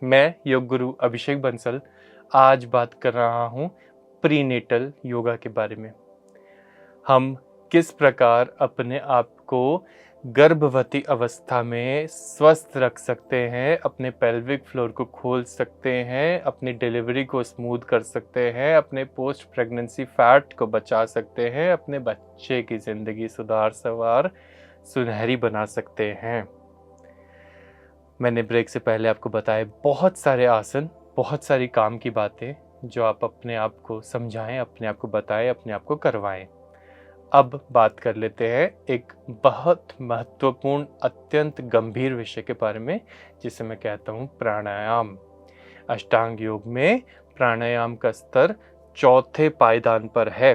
मैं योग गुरु अभिषेक बंसल आज बात कर रहा हूँ प्रीनेटल योगा के बारे में। हम किस प्रकार अपने आप को गर्भवती अवस्था में स्वस्थ रख सकते हैं, अपने पेल्विक फ्लोर को खोल सकते हैं, अपनी डिलीवरी को स्मूथ कर सकते हैं, अपने पोस्ट प्रेगनेंसी फैट को बचा सकते हैं, अपने बच्चे की ज़िंदगी सुधार सुनहरी बना सकते हैं। मैंने ब्रेक से पहले आपको बताए बहुत सारे आसन, बहुत सारी काम की बातें जो आप अपने आप को समझाएं, अपने आप को बताएं, अपने आप को करवाएं। अब बात कर लेते हैं एक बहुत महत्वपूर्ण, अत्यंत गंभीर विषय के बारे में, जिसे मैं कहता हूँ प्राणायाम। अष्टांग योग में प्राणायाम का स्तर चौथे पायदान पर है,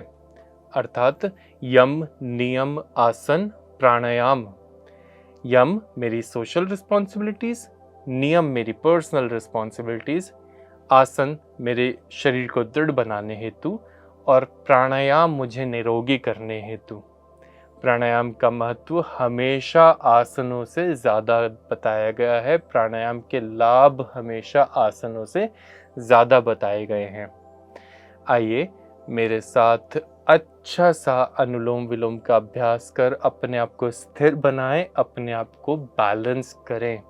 अर्थात यम, नियम, आसन, प्राणायाम। यम मेरी सोशल रिस्पॉन्सिबिलिटीज़, नियम मेरी पर्सनल रिस्पॉन्सिबिलिटीज़, आसन मेरे शरीर को दृढ़ बनाने हेतु और प्राणायाम मुझे निरोगी करने हेतु। प्राणायाम का महत्व हमेशा आसनों से ज़्यादा बताया गया है, प्राणायाम के लाभ हमेशा आसनों से ज़्यादा बताए गए हैं। आइए मेरे साथ अच्छा सा अनुलोम विलोम का अभ्यास कर अपने आप को स्थिर बनाएं, अपने आप को बैलेंस करें,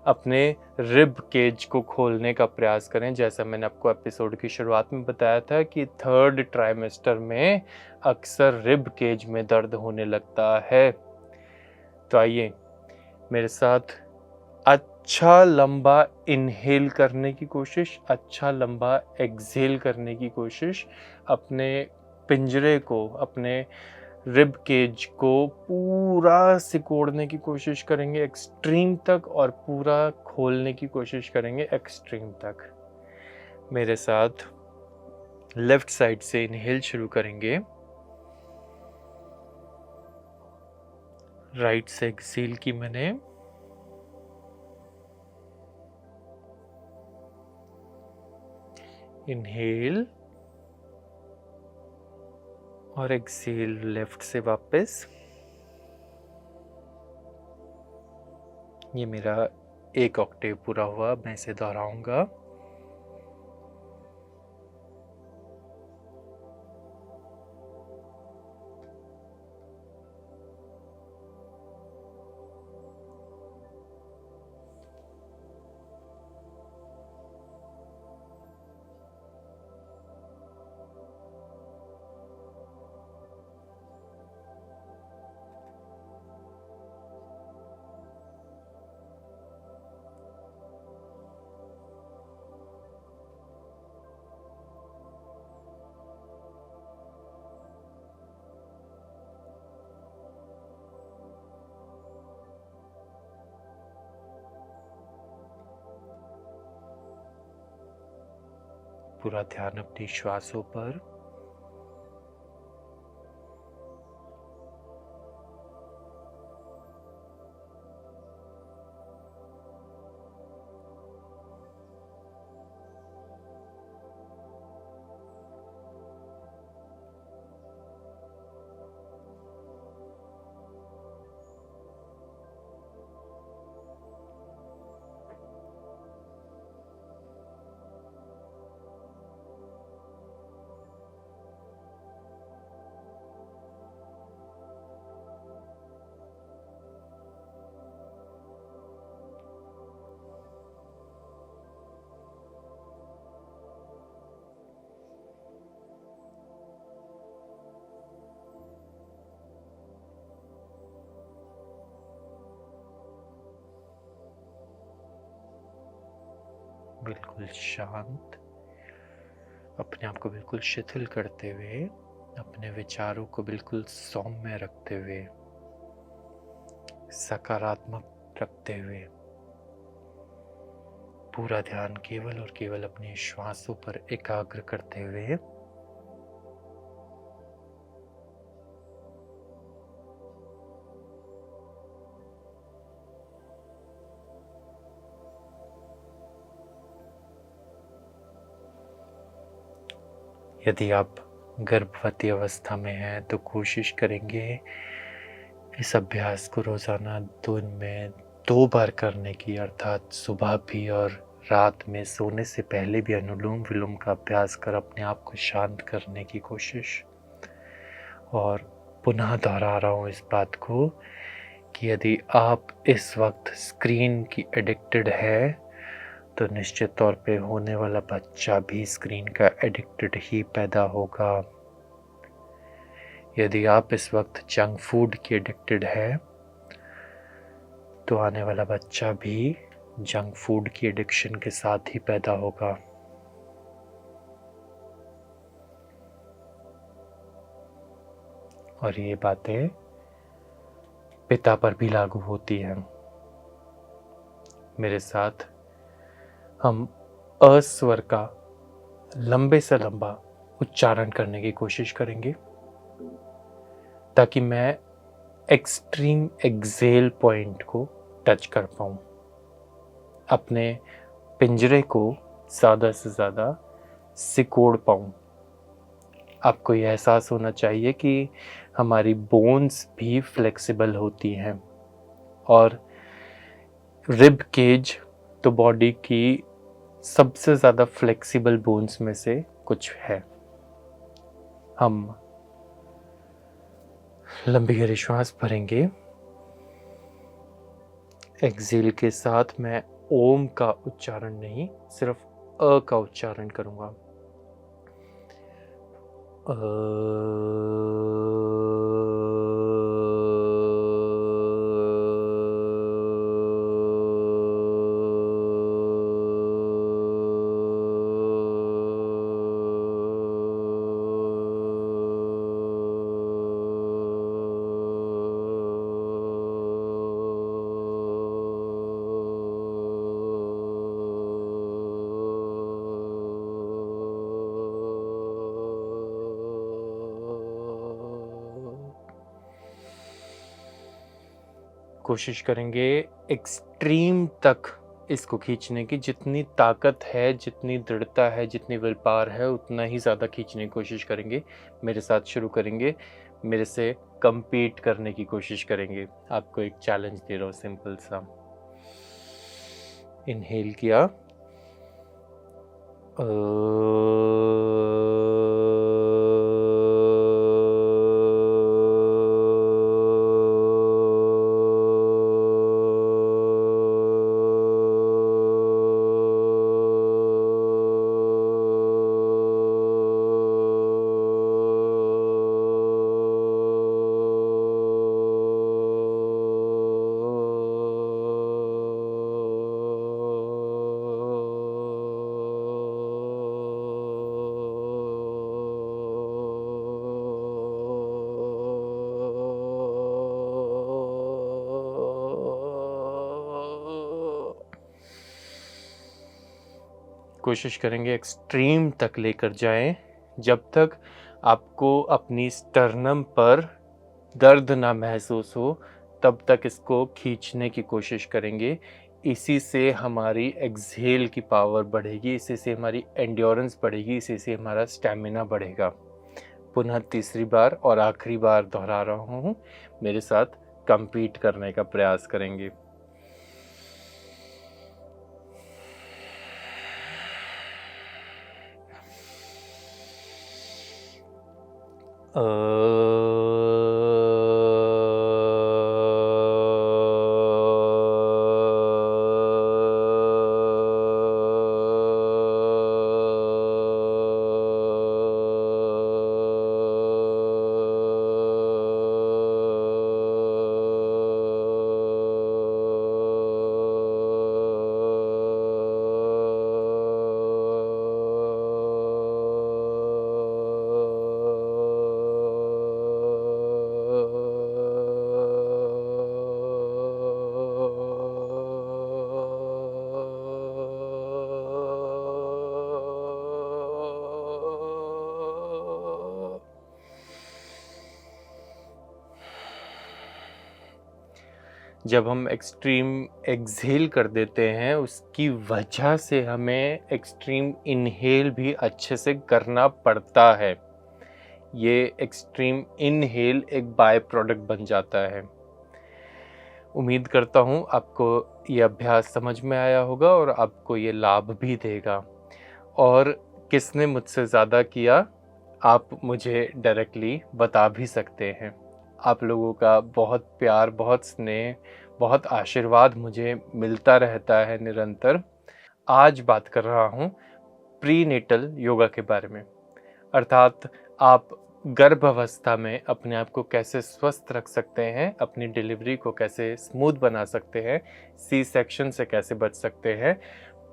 अपने रिब केज को खोलने का प्रयास करें। जैसा मैंने आपको एपिसोड की शुरुआत में बताया था कि थर्ड ट्राइमेस्टर में अक्सर रिब केज में दर्द होने लगता है। तो आइए मेरे साथ अच्छा लंबा इनहेल करने की कोशिश, अच्छा लंबा एक्सहेल करने की कोशिश। अपने पिंजरे को, अपने रिब केज को पूरा सिकोड़ने की कोशिश करेंगे एक्सट्रीम तक, और पूरा खोलने की कोशिश करेंगे एक्सट्रीम तक। मेरे साथ लेफ्ट साइड से इनहेल शुरू करेंगे, राइट से एक्सहेल की मैंने। इनहेल और एक्सहेल लेफ्ट से वापस। ये मेरा एक ऑक्टेव पूरा हुआ, मैं इसे दोहराऊंगा। पूरा ध्यान अपनी श्वासों पर। बिल्कुल शांत, अपने आप को बिल्कुल शिथिल करते हुए, अपने विचारों को बिल्कुल सौम्य रखते हुए, सकारात्मक रखते हुए, पूरा ध्यान केवल और केवल अपनी श्वासों पर एकाग्र करते हुए यदि आप गर्भवती अवस्था में हैं तो कोशिश करेंगे इस अभ्यास को रोज़ाना दिन में 2 बार करने की, अर्थात सुबह भी और रात में सोने से पहले भी अनुलोम विलोम का अभ्यास कर अपने आप को शांत करने की कोशिश। और पुनः दोहरा रहा हूँ इस बात को कि यदि आप इस वक्त स्क्रीन की एडिक्टेड है तो निश्चित तौर पे होने वाला बच्चा भी स्क्रीन का एडिक्टेड ही पैदा होगा। यदि आप इस वक्त जंक फूड की एडिक्टेड है तो आने वाला बच्चा भी जंक फूड की एडिक्शन के साथ ही पैदा होगा। और ये बातें पिता पर भी लागू होती हैं। मेरे साथ हम अ स्वर का लंबे से लंबा उच्चारण करने की कोशिश करेंगे ताकि मैं एक्सट्रीम एक्सेल पॉइंट को टच कर पाऊँ, अपने पिंजरे को ज़्यादा से ज़्यादा सिकोड़ पाऊँ। आपको यह एहसास होना चाहिए कि हमारी बोन्स भी फ्लेक्सिबल होती हैं और रिब केज तो बॉडी की सबसे ज़्यादा फ्लेक्सिबल बोन्स में से कुछ है। हम लंबी गहरी श्वास भरेंगे। एक्सेल के साथ मैं ओम का उच्चारण नहीं, सिर्फ अ का उच्चारण करूंगा। कोशिश करेंगे एक्सट्रीम तक इसको खींचने की। जितनी ताकत है, जितनी दृढ़ता है, जितनी विल पावर है, उतना ही ज़्यादा खींचने की कोशिश करेंगे। मेरे साथ शुरू करेंगे, मेरे से compete करने की कोशिश करेंगे। आपको एक चैलेंज दे रहा हूँ सिंपल सा। इनहेल किया, कोशिश करेंगे एक्सट्रीम तक लेकर जाएं, जब तक आपको अपनी स्टर्नम पर दर्द ना महसूस हो तब तक इसको खींचने की कोशिश करेंगे। इसी से हमारी एक्सहेल की पावर बढ़ेगी, इसी से हमारी एंड्योरेंस बढ़ेगी, इसी से हमारा स्टैमिना बढ़ेगा। पुनः तीसरी बार और आखिरी बार दोहरा रहा हूँ, मेरे साथ compete करने का प्रयास करेंगे। जब हम एक्सट्रीम एक्सहेल कर देते हैं, उसकी वजह से हमें एक्सट्रीम इनहेल भी अच्छे से करना पड़ता है। ये एक्सट्रीम इनहेल एक बाय प्रोडक्ट बन जाता है। उम्मीद करता हूँ आपको ये अभ्यास समझ में आया होगा और आपको ये लाभ भी देगा। और किसने मुझसे ज़्यादा किया, आप मुझे डायरेक्टली बता भी सकते हैं। आप लोगों का बहुत प्यार, बहुत स्नेह, बहुत आशीर्वाद मुझे मिलता रहता है निरंतर। आज बात कर रहा हूँ प्रीनेटल योगा के बारे में, अर्थात आप गर्भावस्था में अपने आप को कैसे स्वस्थ रख सकते हैं, अपनी डिलीवरी को कैसे स्मूथ बना सकते हैं, सी सेक्शन से कैसे बच सकते हैं,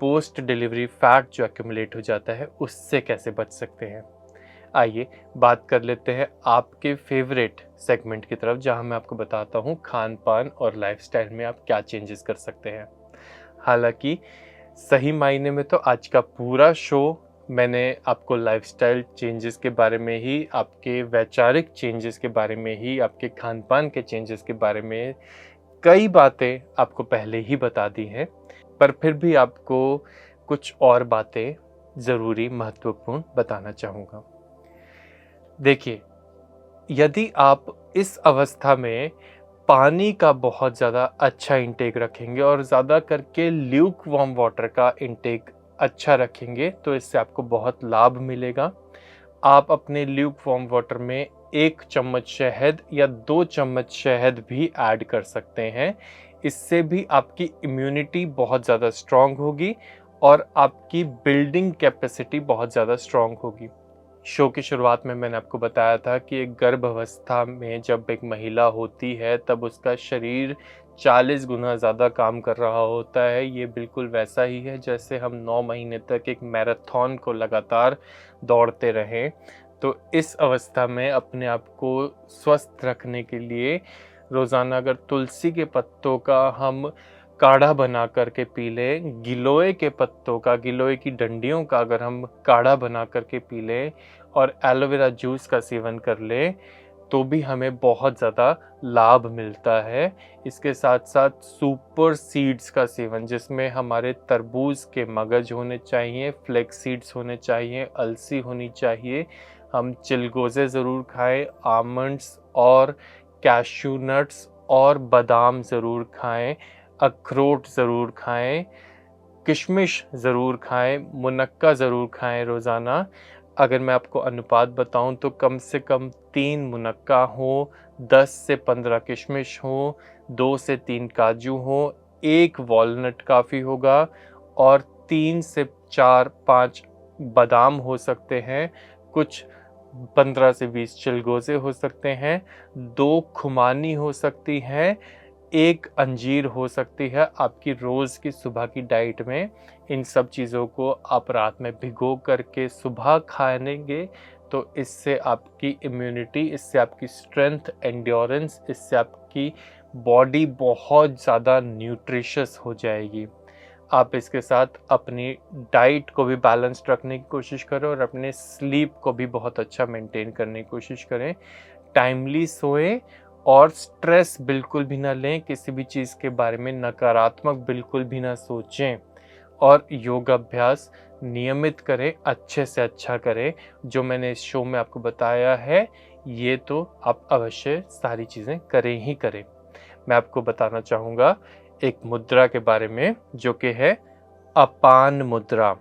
पोस्ट डिलीवरी फैट जो एक्यूमुलेट हो जाता है उससे कैसे बच सकते हैं। आइए बात कर लेते हैं आपके फेवरेट सेगमेंट की तरफ, जहां मैं आपको बताता हूं खान पान और लाइफस्टाइल में आप क्या चेंजेस कर सकते हैं। हालांकि सही मायने में तो आज का पूरा शो मैंने आपको लाइफस्टाइल चेंजेस के बारे में ही, आपके वैचारिक चेंजेस के बारे में ही, आपके खान पान के चेंजेस के बारे में कई बातें आपको पहले ही बता दी हैं, पर फिर भी आपको कुछ और बातें ज़रूरी, महत्वपूर्ण बताना चाहूँगा। देखिए, यदि आप इस अवस्था में पानी का बहुत ज़्यादा अच्छा इंटेक रखेंगे और ज़्यादा करके ल्यूक वार्म वाटर का इंटेक अच्छा रखेंगे तो इससे आपको बहुत लाभ मिलेगा। आप अपने ल्यूक वार्म वाटर में 1 चम्मच शहद या 2 चम्मच शहद भी ऐड कर सकते हैं। इससे भी आपकी इम्यूनिटी बहुत ज़्यादा स्ट्रॉन्ग होगी और आपकी बिल्डिंग कैपेसिटी बहुत ज़्यादा स्ट्रॉन्ग होगी। शो की शुरुआत में मैंने आपको बताया था कि एक गर्भावस्था में जब एक महिला होती है तब उसका शरीर 40 गुना ज़्यादा काम कर रहा होता है। ये बिल्कुल वैसा ही है जैसे हम 9 महीने तक एक मैराथन को लगातार दौड़ते रहें। तो इस अवस्था में अपने आप को स्वस्थ रखने के लिए रोज़ाना अगर तुलसी के पत्तों का हम काढ़ा बना करके पी लें, गिलोय के पत्तों का, गिलोय की डंडियों का अगर हम काढ़ा बना करके पी लें और एलोवेरा जूस का सेवन कर लें तो भी हमें बहुत ज़्यादा लाभ मिलता है। इसके साथ साथ सुपर सीड्स का सेवन, जिसमें हमारे तरबूज के मगज होने चाहिए, फ्लेक्स सीड्स होने चाहिए, अलसी होनी चाहिए। हम चिलगोज़े ज़रूर खाएं, आमंड्स और कैश्यू नट्स और बादाम ज़रूर खाएं, अखरोट ज़रूर खाएं, किशमिश ज़रूर खाएं, मुनक्का ज़रूर खाएं रोज़ाना। अगर मैं आपको अनुपात बताऊं तो कम से कम 3 मुनक्का हो, 10 से 15 किशमिश हो, 2 से 3 काजू हो, 1 वॉलनट काफ़ी होगा और 3 से 4-5 बादाम हो सकते हैं, कुछ 15 से 20 चिलगोज़े हो सकते हैं, 2 खुमानी हो सकती हैं, 1 अंजीर हो सकती है आपकी रोज़ की सुबह की डाइट में। इन सब चीज़ों को आप रात में भिगो करके सुबह खाएंगे तो इससे आपकी इम्यूनिटी, इससे आपकी स्ट्रेंथ, एंड्योरेंस, इससे आपकी बॉडी बहुत ज़्यादा न्यूट्रिशियस हो जाएगी। आप इसके साथ अपनी डाइट को भी बैलेंस्ड रखने की कोशिश करें और अपने स्लीप को भी बहुत अच्छा मेंटेन करने की कोशिश करें। टाइमली सोएं और स्ट्रेस बिल्कुल भी ना लें, किसी भी चीज़ के बारे में नकारात्मक बिल्कुल भी ना सोचें और योग अभ्यास नियमित करें, अच्छे से अच्छा करें। जो मैंने इस शो में आपको बताया है ये तो आप अवश्य सारी चीज़ें करें ही करें। मैं आपको बताना चाहूँगा एक मुद्रा के बारे में जो कि है अपान मुद्रा।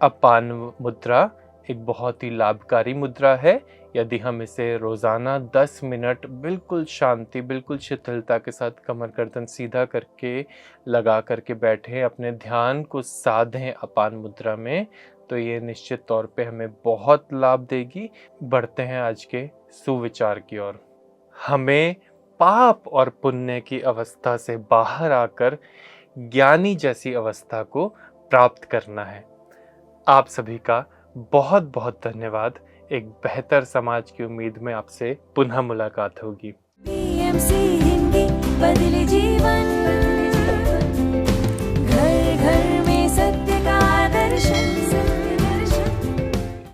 अपान मुद्रा एक बहुत ही लाभकारी मुद्रा है। यदि हम इसे रोज़ाना 10 मिनट बिल्कुल शांति, बिल्कुल शिथिलता के साथ कमर गर्दन सीधा करके लगा करके बैठें, अपने ध्यान को साधें अपान मुद्रा में, तो ये निश्चित तौर पे हमें बहुत लाभ देगी। बढ़ते हैं आज के सुविचार की ओर। हमें पाप और पुण्य की अवस्था से बाहर आकर ज्ञानी जैसी अवस्था को प्राप्त करना है। आप सभी का बहुत बहुत धन्यवाद। एक बेहतर समाज की उम्मीद में आपसे पुनः मुलाकात होगी। BMC हिंदी बदले जीवन।